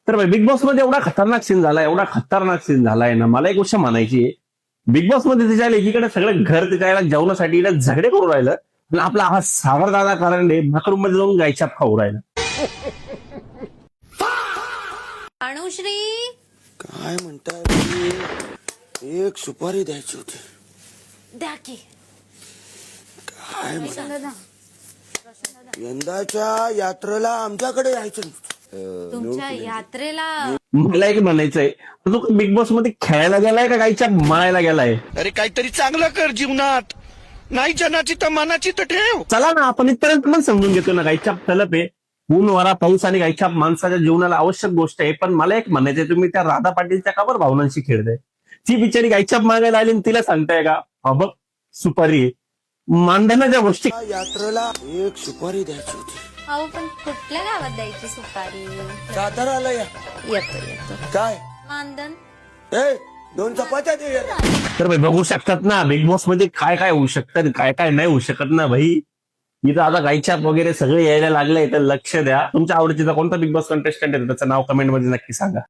तर big boss मध्ये एवढा खतरनाक सीन झालाय ना. मला एक गोष्ट म्हणायची आहे, बिग बॉस मध्ये त्याच्या एकीकडे सगळं घर त्याच्या जेवणासाठी झगडे करून राहिलं, आणि आपला हा सागर दादा करंडे भाकरूम मध्ये जाऊन गायछाप खाऊ राहिला. अनुश्री काय म्हणताय? एक सुपारी द्यायची होती. द्या की. काय म्हणा, यंदाच्या यात्रेला आमच्याकडे यायचं तुमच्या यात्रेला मला एक म्हणायचंय, तू बिग बॉस मध्ये खेळायला गेलाय का गायछाप माळायला गेलाय? अरे काहीतरी चांगलं कर जीवनात, नाही जनाची तर मनाची तर ठेव. चला ना, आपण इथपर्यंत पण समजून घेतो ना, गायछाप तलप आहे. ऊन वारा पाऊस आणि गायछाप माणसाच्या जीवनाला आवश्यक गोष्ट आहे. पण मला एक म्हणायचंय, तुम्ही त्या राधा पाटीलच्या कावर भावनांशी खेळताय? ती बिचारी गायछाप मागायला आली आणि तिला सांगताय का हा बघ सुपारी आहे? मानधनाच्या गोष्टी. यात्रेला एक सुपारी द्यायची होती. अहो पण कुठल्या गावात द्यायची सुपारी? साताराला या. येतो काय मानधन. ए 2 चपात्या दे. तर भाई बघू शकतात ना, बिग बॉस मध्ये काय काय होऊ शकतं, काय काय नाही होऊ शकत ना भाई. इथं आता गायछाप वगैरे सगळे यायला लागलंय, तर लक्ष द्या. तुमच्या आवडीचा कोणता बिग बॉस कंटेस्टंट आहे त्याचं नाव कमेंट मध्ये नक्की सांगा.